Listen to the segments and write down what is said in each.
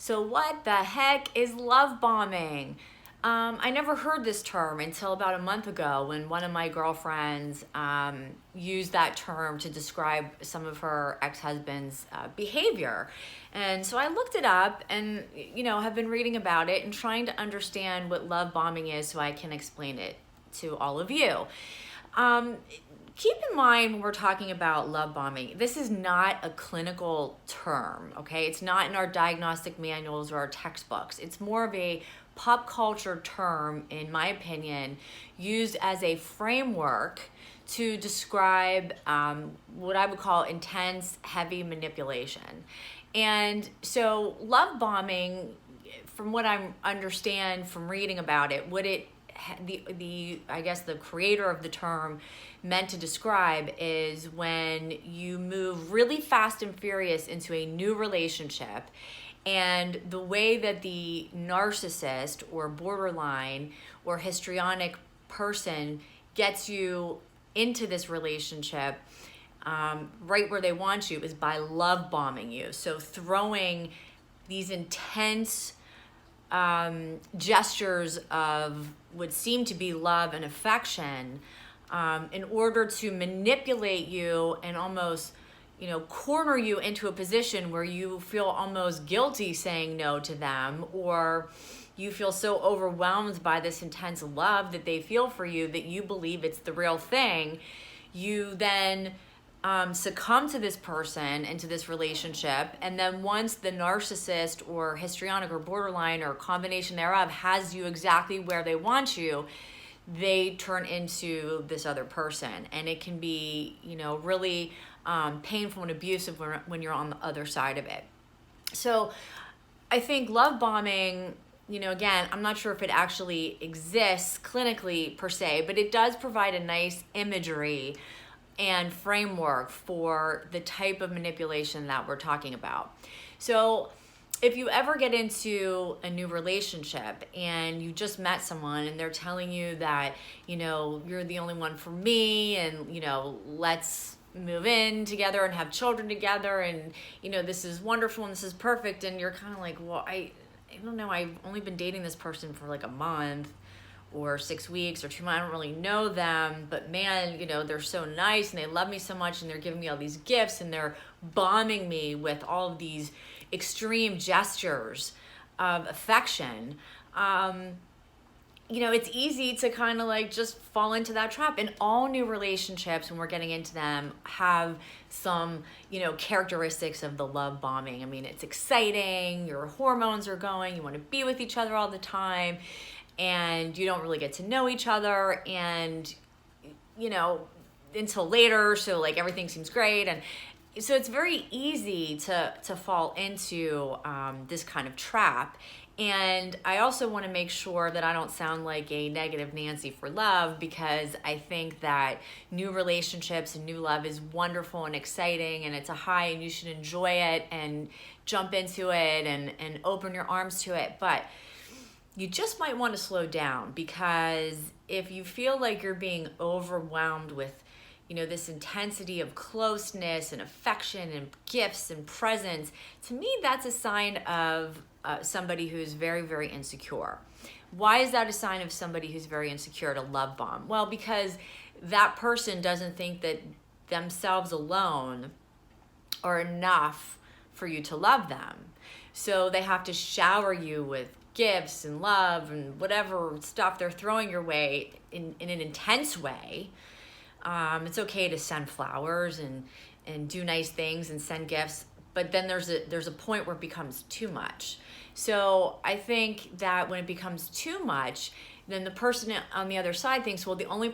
So what the heck is love bombing? I never heard this term until about a month ago when one of my girlfriends used that term to describe some of her ex-husband's behavior. And so I looked it up and, have been reading about it and trying to understand what love bombing is so I can explain it to all of you. Keep in mind when we're talking about love bombing, this is not a clinical term, okay? It's not in our diagnostic manuals or our textbooks. It's more of a pop culture term, in my opinion, used as a framework to describe what I would call intense, heavy manipulation. And so love bombing, from what I understand from reading about it, I guess the creator of the term meant to describe is when you move really fast and furious into a new relationship, and the way that the narcissist or borderline or histrionic person gets you into this relationship right where they want you is by love bombing you. So throwing these intense gestures of what seem to be love and affection in order to manipulate you and almost corner you into a position where you feel almost guilty saying no to them, or you feel so overwhelmed by this intense love that they feel for you that you believe it's the real thing. You then succumb to this person and to this relationship, and then once the narcissist or histrionic or borderline or combination thereof has you exactly where they want you, they turn into this other person, and it can be really painful and abusive when you're on the other side of it. So I think love bombing, again, I'm not sure if it actually exists clinically per se, but it does provide a nice imagery and framework for the type of manipulation that we're talking about. So if you ever get into a new relationship and you just met someone and they're telling you that, you're the only one for me, and, let's move in together and have children together, and, this is wonderful and this is perfect, and you're kind of like, well, I don't know, I've only been dating this person for like a month or 6 weeks or 2 months. I don't really know them, but man, they're so nice and they love me so much and they're giving me all these gifts and they're bombing me with all of these extreme gestures of affection. It's easy to kind of like just fall into that trap. And all new relationships, when we're getting into them, have some, characteristics of the love bombing. I mean, it's exciting, your hormones are going, you want to be with each other all the time, and you don't really get to know each other, and until later, so like everything seems great. And so it's very easy to fall into this kind of trap. And I also want to make sure that I don't sound like a negative Nancy for love, because I think that new relationships and new love is wonderful and exciting, and it's a high, and you should enjoy it and jump into it and open your arms to it. But you just might want to slow down, because if you feel like you're being overwhelmed with this intensity of closeness and affection and gifts and presents, to me, that's a sign of somebody who's very, very insecure. Why is that a sign of somebody who's very insecure to love bomb? Well, because that person doesn't think that themselves alone are enough for you to love them. So they have to shower you with gifts and love and whatever stuff they're throwing your way in an intense way. It's okay to send flowers and do nice things and send gifts, but then there's a point where it becomes too much. So I think that when it becomes too much, then the person on the other side thinks, well, the only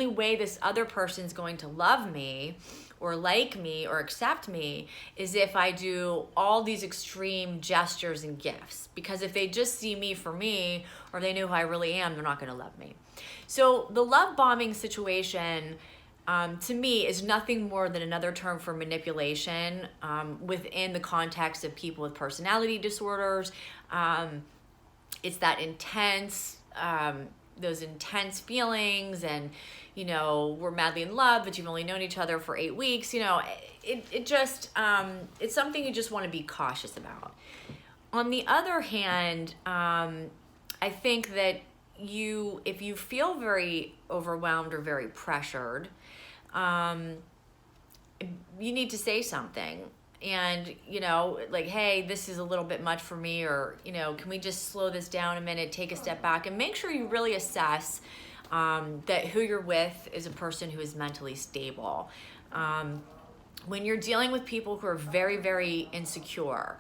way this other person's going to love me or like me or accept me is if I do all these extreme gestures and gifts. Because if they just see me for me, or they know who I really am, they're not going to love me. So the love bombing situation, to me, is nothing more than another term for manipulation within the context of people with personality disorders. It's that intense, those intense feelings, and we're madly in love, but you've only known each other for 8 weeks. It just it's something you just want to be cautious about. On the other hand, I think that if you feel very overwhelmed or very pressured, you need to say something. And, like, hey, this is a little bit much for me, or, can we just slow this down a minute, take a step back, and make sure you really assess that who you're with is a person who is mentally stable. When you're dealing with people who are very, very insecure,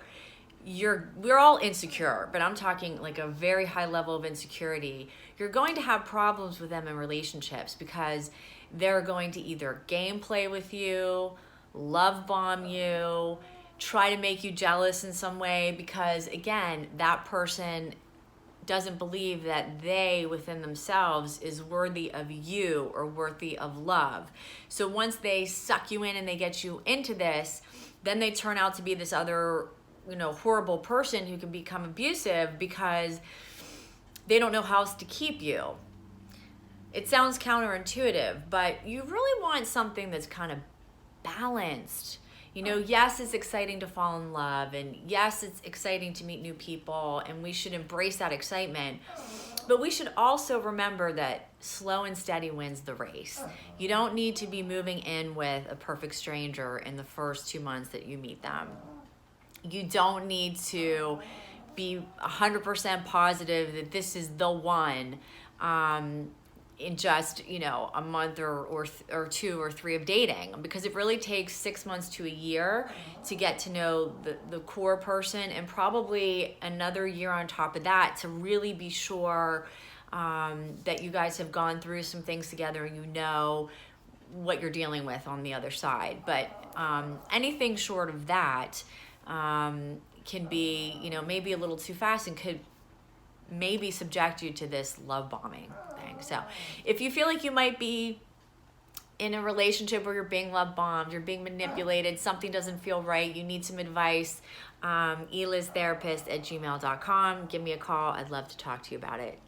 we're all insecure, but I'm talking like a very high level of insecurity. You're going to have problems with them in relationships because they're going to either gameplay with you, love bomb you, try to make you jealous in some way, because again, that person doesn't believe that they within themselves is worthy of you or worthy of love. So once they suck you in and they get you into this, then they turn out to be this other horrible person who can become abusive because they don't know how else to keep you. It sounds counterintuitive, but you really want something that's kind of balanced. Yes, it's exciting to fall in love, and yes, it's exciting to meet new people, and we should embrace that excitement. But we should also remember that slow and steady wins the race. You don't need to be moving in with a perfect stranger in the first 2 months that you meet them. You don't need to be 100% positive that this is the one in just, a month or 2 or 3 of dating, because it really takes 6 months to a year to get to know the core person, and probably another year on top of that to really be sure that you guys have gone through some things together and what you're dealing with on the other side. But anything short of that can be, maybe a little too fast and could maybe subject you to this love bombing thing. So if you feel like you might be in a relationship where you're being love bombed, you're being manipulated, something doesn't feel right, you need some advice, eliztherapist@gmail.com. Give me a call. I'd love to talk to you about it.